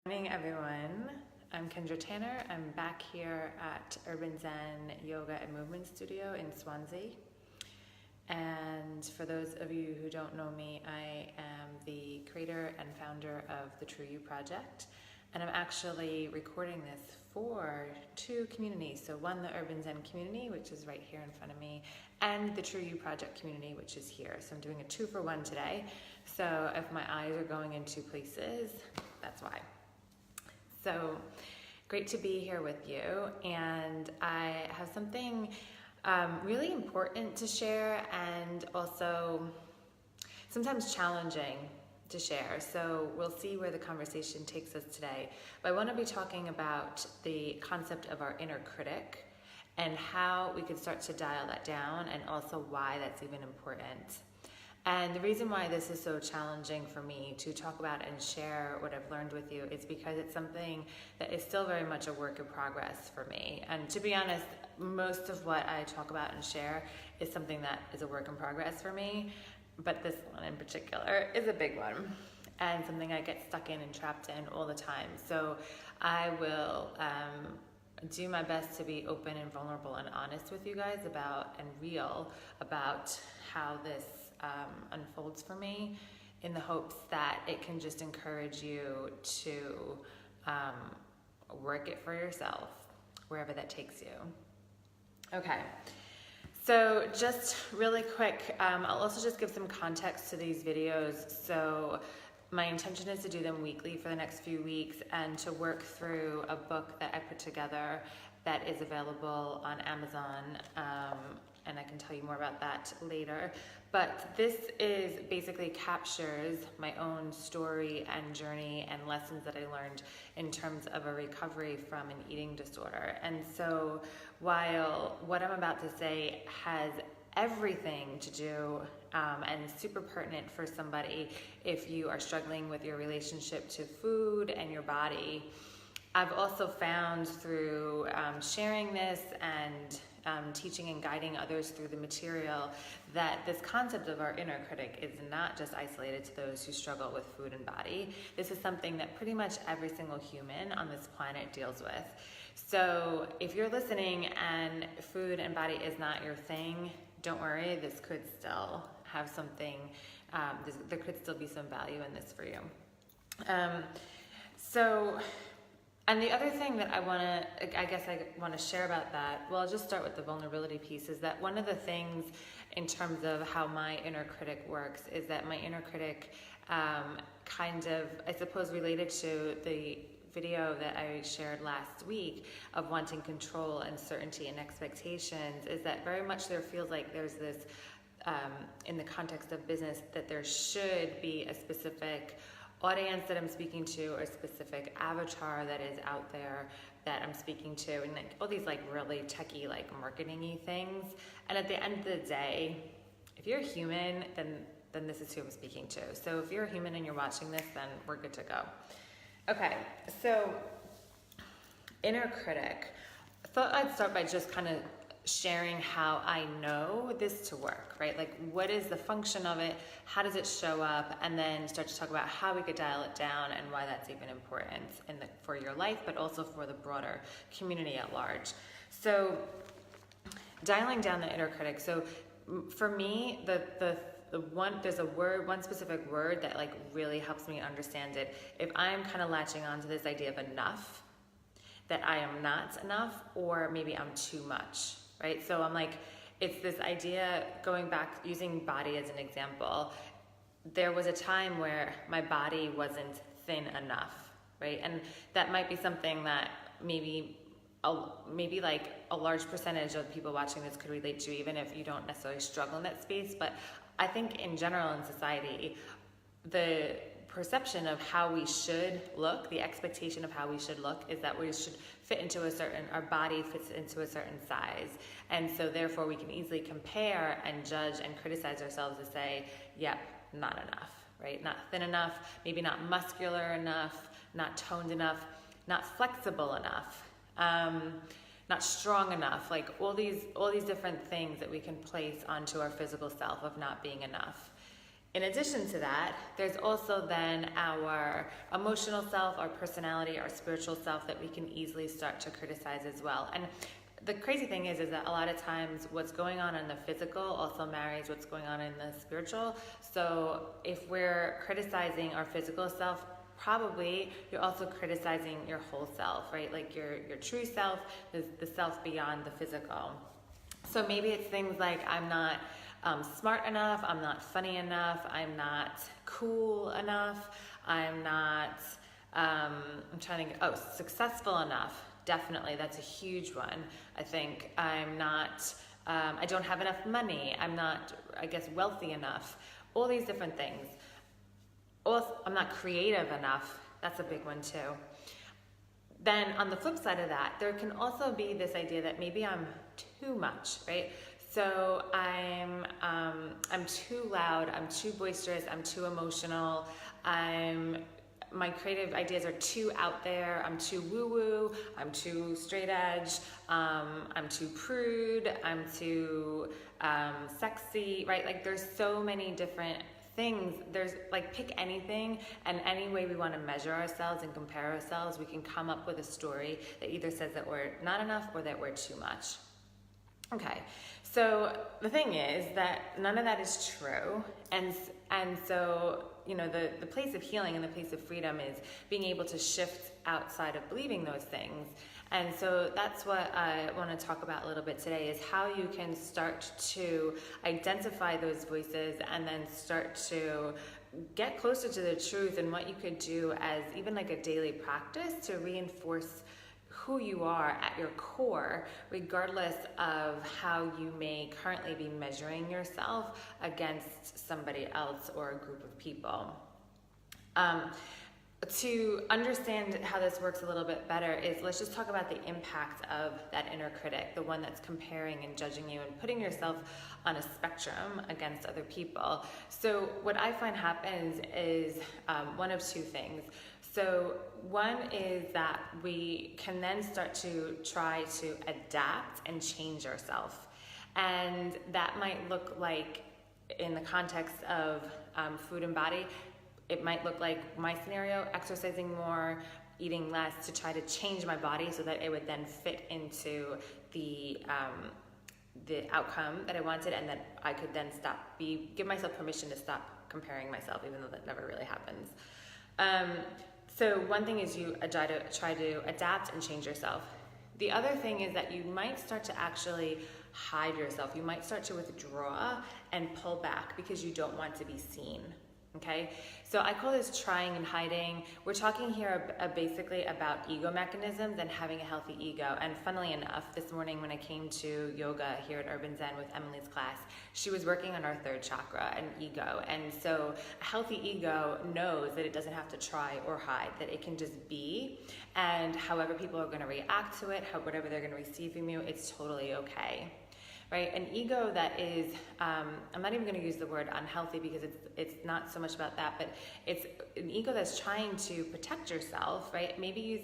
Morning, everyone. I'm Kendra Tanner. I'm back here at Urban Zen Yoga and Movement Studio in Swansea. And for those of you who don't know me, I am the creator and founder of the True You Project. And I'm actually recording this for two communities. So one, the Urban Zen community, which is right here in front of me, and the True You Project community, which is here. So I'm doing a 2-for-1 today. So if my eyes are going in two places, that's why. So great to be here with you, and I have something really important to share and also sometimes challenging to share. So we'll see where the conversation takes us today. But I want to be talking about the concept of our inner critic and how we could start to dial that down, and also why that's even important. And the reason why this is so challenging for me to talk about and share what I've learned with you is because it's something that is still very much a work in progress for me. And to be honest, most of what I talk about and share is something that is a work in progress for me. But this one in particular is a big one, and something I get stuck in and trapped in all the time. So I will do my best to be open and vulnerable and honest with you guys about, and real about, how this unfolds for me, in the hopes that it can just encourage you to work it for yourself, wherever that takes you. Okay, so just really quick, I'll also just give some context to these videos. So my intention is to do them weekly for the next few weeks, and to work through a book that I put together that is available on Amazon, and I can tell you more about that later. But this is basically captures my own story and journey and lessons that I learned in terms of a recovery from an eating disorder. And so while what I'm about to say has everything to do and super pertinent for somebody if you are struggling with your relationship to food and your body, I've also found through sharing this and teaching and guiding others through the material that this concept of our inner critic is not just isolated to those who struggle with food and body. This is something that pretty much every single human on this planet deals with. So if you're listening and food and body is not your thing, don't worry, this could still have something, there could still be some value in this for you. And the other thing that I want to share about that, well, I'll just start with the vulnerability piece, is that one of the things in terms of how my inner critic works is that my inner critic kind of, I suppose, related to the video that I shared last week of wanting control and certainty and expectations, is that very much there feels like there's this, in the context of business, that there should be a specific audience that I'm speaking to, or a specific avatar that is out there that I'm speaking to, and like all these like really techie, like marketing-y things. And at the end of the day, if you're human, then this is who I'm speaking to. So if you're a human and you're watching this, then we're good to go. Okay, so inner critic. I thought I'd start by just kind of sharing how I know this to work, right? Like, what is the function of it? How does it show up? And then start to talk about how we could dial it down and why that's even important for your life, but also for the broader community at large. So dialing down the inner critic. So for me, there's one specific word that like really helps me understand it. If I'm kind of latching on to this idea of enough, that I am not enough, or maybe I'm too much, right? So I'm like, it's this idea, going back, using body as an example. There was a time where my body wasn't thin enough, right? And that might be something that maybe like a large percentage of people watching this could relate to, even if you don't necessarily struggle in that space. But I think in general in society, the perception of how we should look, the expectation of how we should look, is that we should fit into our body fits into a certain size. And so therefore we can easily compare and judge and criticize ourselves to say, yep, not enough, right? Not thin enough, maybe not muscular enough, not toned enough, not flexible enough, not strong enough, like all these different things that we can place onto our physical self of not being enough. In addition to that, there's also then our emotional self, our personality, our spiritual self that we can easily start to criticize as well. And the crazy thing is that a lot of times what's going on in the physical also marries what's going on in the spiritual. So if we're criticizing our physical self, probably you're also criticizing your whole self, right? Like your true self is the self beyond the physical. So maybe it's things like I'm not smart enough, I'm not funny enough, I'm not cool enough, I'm not, successful enough. Definitely, that's a huge one. I think I'm not, I don't have enough money, I'm not, I guess, wealthy enough. All these different things. Also, I'm not creative enough. That's a big one too. Then on the flip side of that, there can also be this idea that maybe I'm too much, right? So I'm too loud, I'm too boisterous, I'm too emotional, my creative ideas are too out there, I'm too woo-woo, I'm too straight edge, I'm too prude, I'm too sexy, right? Like there's so many different things. There's like, pick anything, and any way we want to measure ourselves and compare ourselves, we can come up with a story that either says that we're not enough or that we're too much. Okay, so the thing is that none of that is true, and so, you know, the place of healing and the place of freedom is being able to shift outside of believing those things. And so that's what I want to talk about a little bit today, is how you can start to identify those voices and then start to get closer to the truth, and what you could do as even like a daily practice to reinforce who you are at your core, regardless of how you may currently be measuring yourself against somebody else or a group of people. To understand how this works a little bit better is, let's just talk about the impact of that inner critic, the one that's comparing and judging you and putting yourself on a spectrum against other people. So what I find happens is one of two things. So one is that we can then start to try to adapt and change ourselves. And that might look like, in the context of food and body, it might look like my scenario, exercising more, eating less, to try to change my body so that it would then fit into the outcome that I wanted, and that I could then give myself permission to stop comparing myself, even though that never really happens. So one thing is you try to adapt and change yourself. The other thing is that you might start to actually hide yourself. You might start to withdraw and pull back because you don't want to be seen. Okay, so I call this trying and hiding. We're talking here basically about ego mechanisms and having a healthy ego. And funnily enough, this morning when I came to yoga here at Urban Zen with Emily's class, she was working on our third chakra, an ego. And so a healthy ego knows that it doesn't have to try or hide, that it can just be. And however people are going to react to it, whatever they're going to receive from you, it's totally okay. Right? An ego that is, I'm not even going to use the word unhealthy because it's not so much about that, but it's an ego that's trying to protect yourself, right? Maybe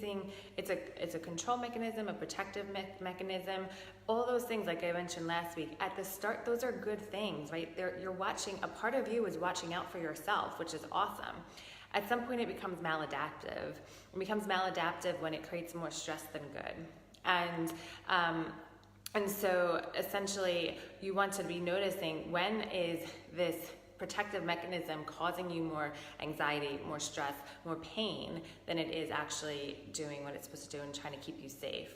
it's a control mechanism, a protective mechanism, all those things like I mentioned last week. At the start, those are good things, right? A part of you is watching out for yourself, which is awesome. At some point, it becomes maladaptive. It becomes maladaptive when it creates more stress than good. And so essentially you want to be noticing, when is this protective mechanism causing you more anxiety, more stress, more pain than it is actually doing what it's supposed to do and trying to keep you safe.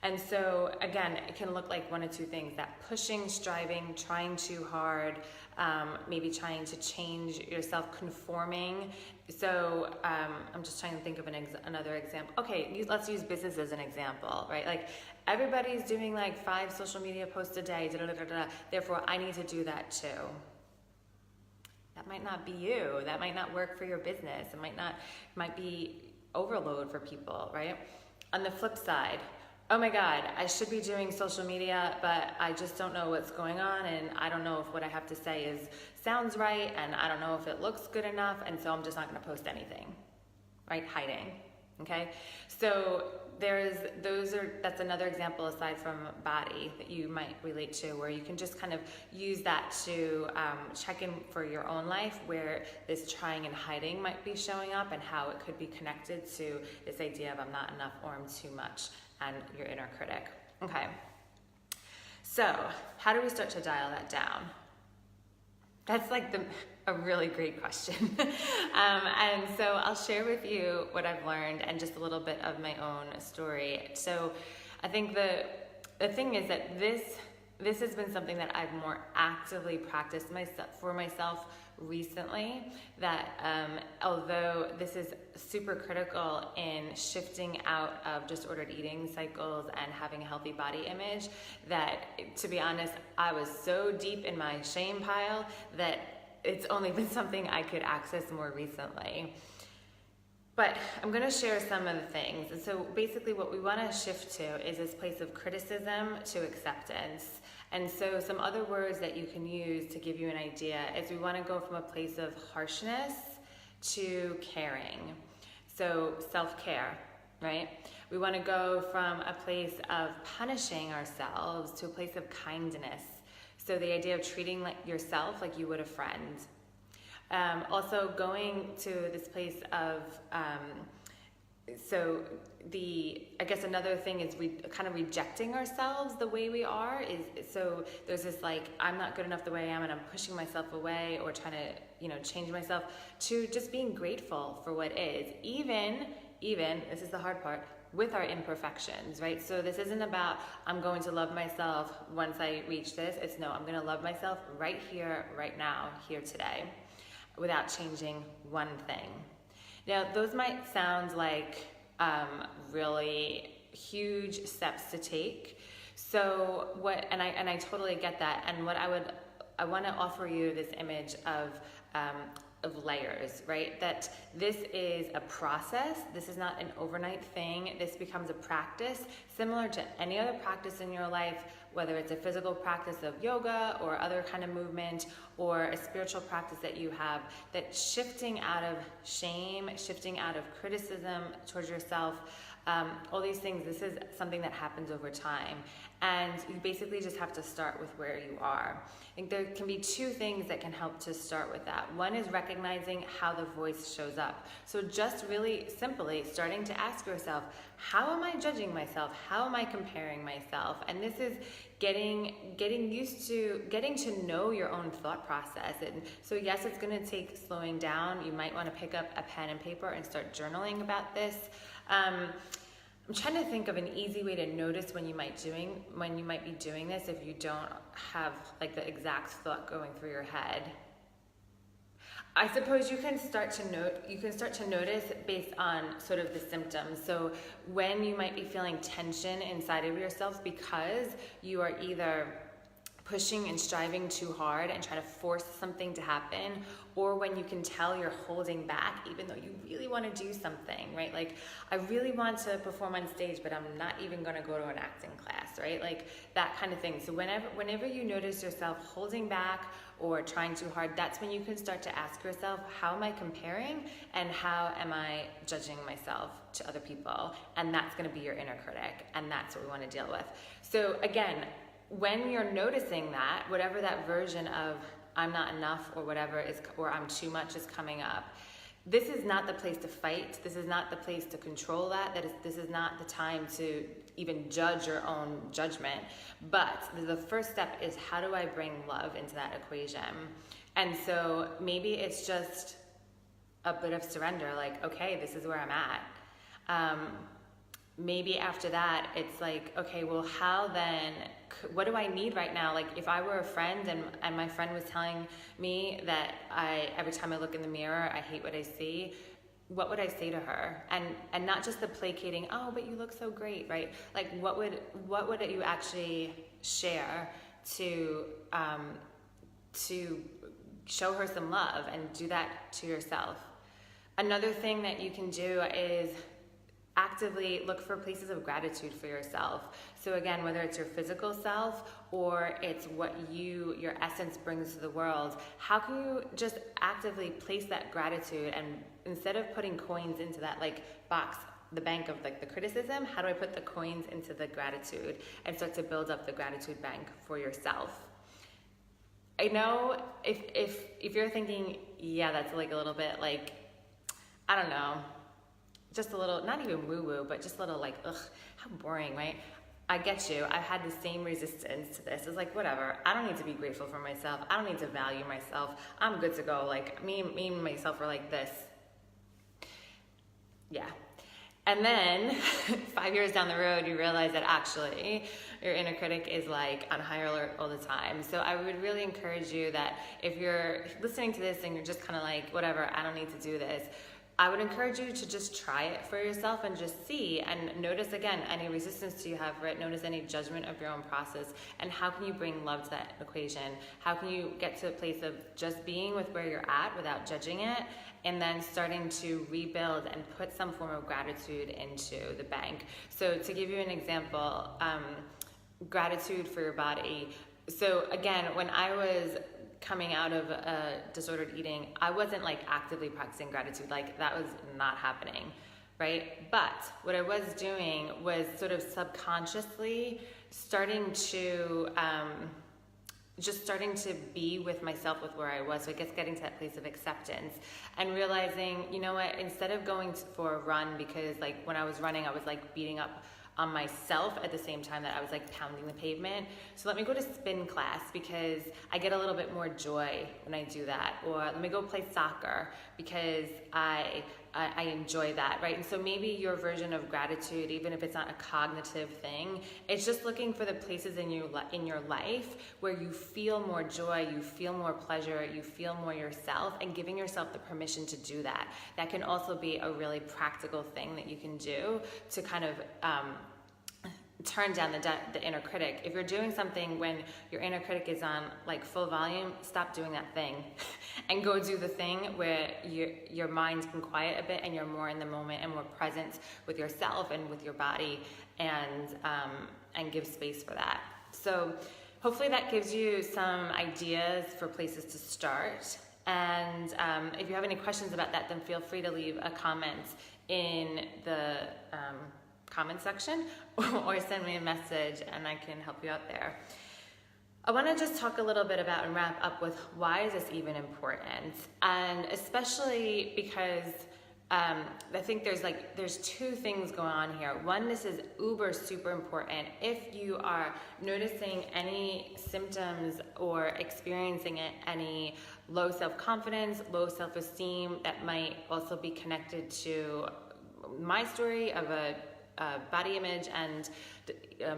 And so again, it can look like one of two things: that pushing, striving, trying too hard, maybe trying to change yourself, conforming. So I'm just trying to think of another example. Okay, let's use business as an example, right? Like everybody's doing like 5 social media posts a day, therefore I need to do that too. That might not be you. That might not work for your business. It might be overload for people, right? On the flip side, oh my God, I should be doing social media, but I just don't know what's going on, and I don't know if what I have to say sounds right, and I don't know if it looks good enough, and so I'm just not going to post anything, right? Hiding. Okay, so that's another example aside from body that you might relate to, where you can just kind of use that to check in for your own life, where this trying and hiding might be showing up, and how it could be connected to this idea of I'm not enough or I'm too much, and your inner critic. Okay, so how do we start to dial that down? That's like a really great question. And so I'll share with you what I've learned and just a little bit of my own story. So I think the thing is that this has been something that I've more actively practiced for myself recently, that although this is super critical in shifting out of disordered eating cycles and having a healthy body image, that, to be honest, I was so deep in my shame pile that it's only been something I could access more recently. But I'm going to share some of the things. And so basically what we want to shift to is this place of criticism to acceptance. And so some other words that you can use to give you an idea is we want to go from a place of harshness to caring. So self-care, right? We want to go from a place of punishing ourselves to a place of kindness. So the idea of treating yourself like you would a friend. Also going to this place of, I guess another thing is kind of rejecting ourselves the way we are. So there's this I'm not good enough the way I am, and I'm pushing myself away or trying to, change myself, to just being grateful for what is. Even, this is the hard part, with our imperfections, right? So this isn't about, I'm going to love myself once I reach this. It's no, I'm going to love myself right here, right now, here today, without changing one thing. Now, those might sound like really huge steps to take. So and I totally get that. And what I want to offer you this image of layers, right? That this is a process. This is not an overnight thing. This becomes a practice similar to any other practice in your life, whether it's a physical practice of yoga or other kind of movement, or a spiritual practice that you have, that shifting out of shame, shifting out of criticism towards yourself, all these things, this is something that happens over time. And you basically just have to start with where you are. I think there can be two things that can help to start with that. One is recognizing how the voice shows up. So just really simply starting to ask yourself, how am I judging myself? How am I comparing myself? And this is getting used to getting to know your own thought process. And so yes, it's going to take slowing down. You might want to pick up a pen and paper and start journaling about this. I'm trying to think of an easy way to notice when you might be doing this if you don't have the exact thought going through your head. I suppose you can start to notice based on sort of the symptoms. So when you might be feeling tension inside of yourself because you are either pushing and striving too hard and trying to force something to happen, or when you can tell you're holding back even though you really want to do something, right? I really want to perform on stage, but I'm not even going to go to an acting class, right? That kind of thing. So whenever you notice yourself holding back or trying too hard, that's when you can start to ask yourself, how am I comparing and how am I judging myself to other people? And that's going to be your inner critic, and that's what we want to deal with. So again, when you're noticing that, whatever that version of I'm not enough or whatever is, or I'm too much is coming up, this is not the place to fight. This is not the place to control that. This is not the time to even judge your own judgment. But the first step is, how do I bring love into that equation? And so maybe it's just a bit of surrender, okay, this is where I'm at. Maybe after that, it's okay, well, how then, what do I need right now? If I were a friend and my friend was telling me that every time I look in the mirror, I hate what I see, what would I say to her? And not just the placating, oh, but you look so great, right? What would you actually share to show her some love and do that to yourself? Another thing that you can do is actively look for places of gratitude for yourself. So again, whether it's your physical self or it's what your essence brings to the world, how can you just actively place that gratitude, and instead of putting coins into that box the bank of like the criticism, how do I put the coins into the gratitude and start to build up the gratitude bank for yourself? I know if you're thinking, yeah, that's like a little bit like, I don't know, just a little, not even woo-woo, but just a little like, ugh, how boring, right? I get you. I've had the same resistance to this. It's like, whatever. I don't need to be grateful for myself. I don't need to value myself. I'm good to go. Like, me and myself are like this. Yeah. And then 5 years down the road, you realize that actually your inner critic is like on high alert all the time. So I would really encourage you that if you're listening to this and you're just kind of like, whatever, I don't need to do this, I would encourage you to just try it for yourself and just see and notice again any resistance you have for it, notice any judgment of your own process, and how can you bring love to that equation? How can you get to a place of just being with where you're at without judging it, and then starting to rebuild and put some form of gratitude into the bank? So to give you an example, gratitude for your body. So again, when I was coming out of disordered eating, I wasn't like actively practicing gratitude, like that was not happening, right? But what I was doing was sort of subconsciously starting to just starting to be with myself, with where I was. So I guess getting to that place of acceptance and realizing, you know what, instead of going for a run, because like when I was running, I was like beating up on myself at the same time that I was like pounding the pavement. So let me go to spin class because I get a little bit more joy when I do that. Or let me go play soccer because I enjoy that, right? And so maybe your version of gratitude, even if it's not a cognitive thing, it's just looking for the places in your life where you feel more joy, you feel more pleasure, you feel more yourself, and giving yourself the permission to do that. That can also be a really practical thing that you can do to kind of turn down the inner critic. If you're doing something when your inner critic is on like full volume, stop doing that thing and go do the thing where your mind can quiet a bit and you're more in the moment and more present with yourself and with your body, and give space for that. So hopefully that gives you some ideas for places to start. And if you have any questions about that, then feel free to leave a comment in the comment section or send me a message and I can help you out there. I want to just talk a little bit about and wrap up with why is this even important, and especially because I think there's two things going on here. One, this is uber super important. If you are noticing any symptoms or experiencing any low self-confidence, low self-esteem, that might also be connected to my story of a body image and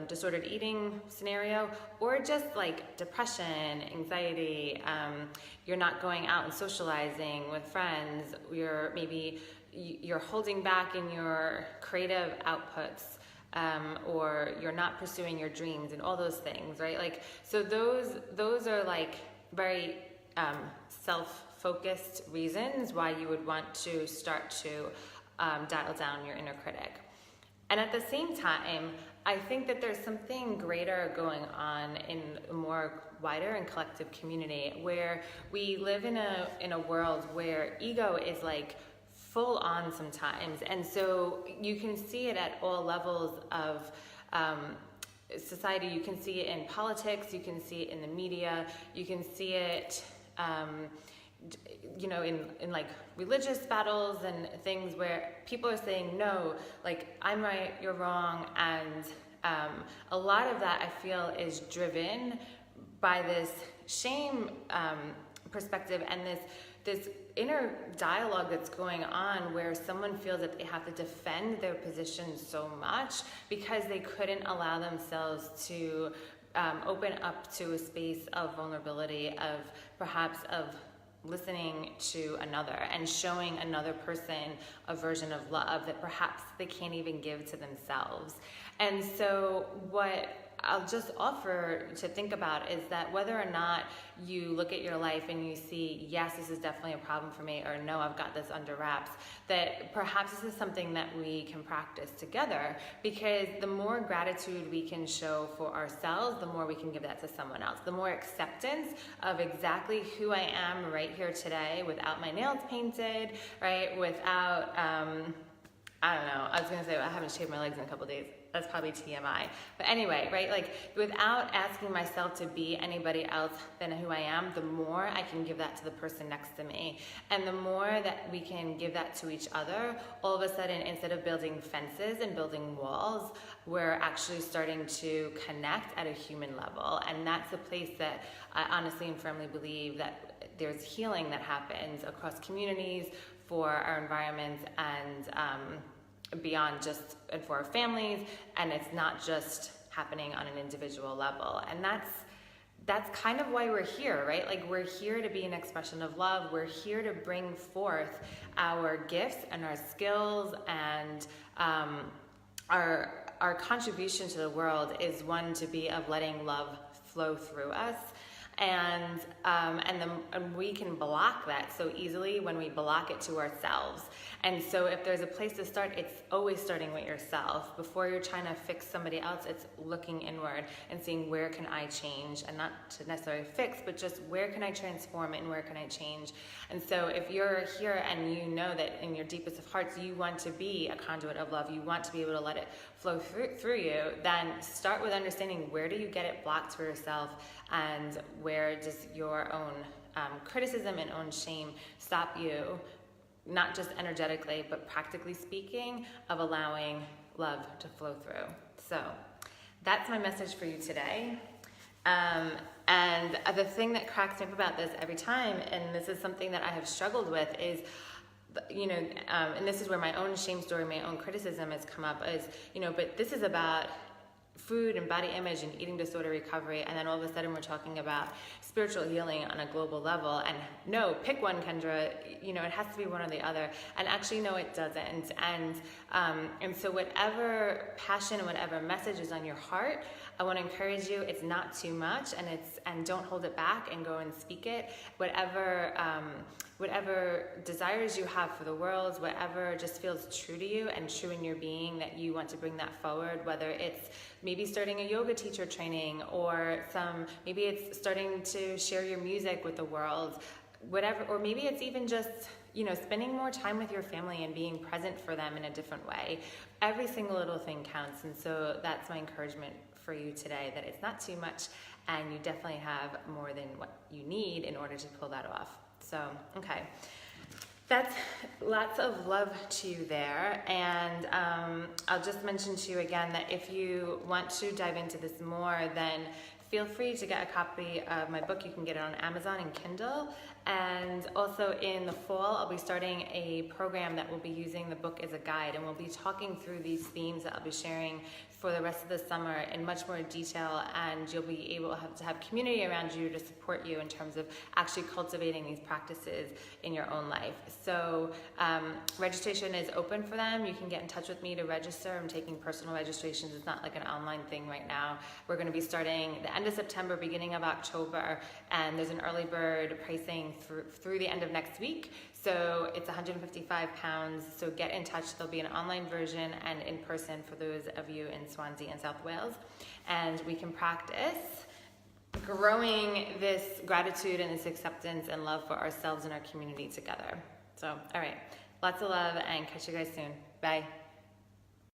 disordered eating scenario, or just like depression, anxiety, you're not going out and socializing with friends, you're holding back in your creative outputs, or you're not pursuing your dreams and all those things, right? Like, so those are like very self-focused reasons why you would want to start to dial down your inner critic. And at the same time, I think that there's something greater going on in a more wider and collective community, where we live in a world where ego is like full on sometimes. And so you can see it at all levels of society. You can see it in politics, you can see it in the media, you can see it in like religious battles and things where people are saying, no, like, I'm right, you're wrong. And a lot of that, I feel, is driven by this shame perspective and this inner dialogue that's going on, where someone feels that they have to defend their position so much because they couldn't allow themselves to open up to a space of vulnerability, of perhaps of listening to another and showing another person a version of love that perhaps they can't even give to themselves. And so what I'll just offer to think about is that whether or not you look at your life and you see, yes, this is definitely a problem for me, or no, I've got this under wraps, that perhaps this is something that we can practice together, because the more gratitude we can show for ourselves, the more we can give that to someone else. The more acceptance of exactly who I am right here today, without my nails painted, right, without I don't know. I was going to say, I haven't shaved my legs in a couple days. That's probably TMI. But anyway, right? Like, without asking myself to be anybody else than who I am, the more I can give that to the person next to me. And the more that we can give that to each other, all of a sudden, instead of building fences and building walls, we're actually starting to connect at a human level. And that's the place that I honestly and firmly believe that there's healing that happens across communities, for our environments, and beyond, just and for our families, and it's not just happening on an individual level. And that's kind of why we're here, right? Like, we're here to be an expression of love. We're here to bring forth our gifts and our skills, and our contribution to the world is one to be of letting love flow through us. And we can block that so easily when we block it to ourselves. And so if there's a place to start, it's always starting with yourself. Before you're trying to fix somebody else, it's looking inward and seeing, where can I change? And not to necessarily fix, but just where can I transform and where can I change? And so if you're here and you know that in your deepest of hearts, you want to be a conduit of love, you want to be able to let it flow through you, then start with understanding, where do you get it blocked for yourself, and where does your own criticism and own shame stop you, not just energetically, but practically speaking, of allowing love to flow through. So that's my message for you today. And the thing that cracks me up about this every time, and this is something that I have struggled with, is, and this is where my own shame story, my own criticism has come up, is, but this is about food and body image and eating disorder recovery, and then all of a sudden we're talking about spiritual healing on a global level. And no, pick one, Kendra. It has to be one or the other. And actually, no, it doesn't. And so whatever passion, whatever message is on your heart, I want to encourage you. It's not too much, and don't hold it back, and go and speak it. Whatever desires you have for the world, whatever just feels true to you and true in your being, that you want to bring that forward, whether it's maybe starting a yoga teacher training, or maybe it's starting to share your music with the world, whatever, or maybe it's even just, spending more time with your family and being present for them in a different way. Every single little thing counts. And so that's my encouragement for you today, that it's not too much, and you definitely have more than what you need in order to pull that off. So, okay, that's lots of love to you there. And I'll just mention to you again that if you want to dive into this more, then feel free to get a copy of my book. You can get it on Amazon and Kindle. And also in the fall, I'll be starting a program that will be using the book as a guide, and we'll be talking through these themes that I'll be sharing for the rest of the summer in much more detail, and you'll be able to have community around you to support you in terms of actually cultivating these practices in your own life. So registration is open for them. You can get in touch with me to register. I'm taking personal registrations. It's not like an online thing right now. We're going to be starting the end of September, beginning of October, and there's an early bird pricing through the end of next week. So it's £155. So get in touch. There'll be an online version and in person for those of you in Swansea and South Wales. And we can practice growing this gratitude and this acceptance and love for ourselves and our community together. So, all right. Lots of love, and catch you guys soon. Bye.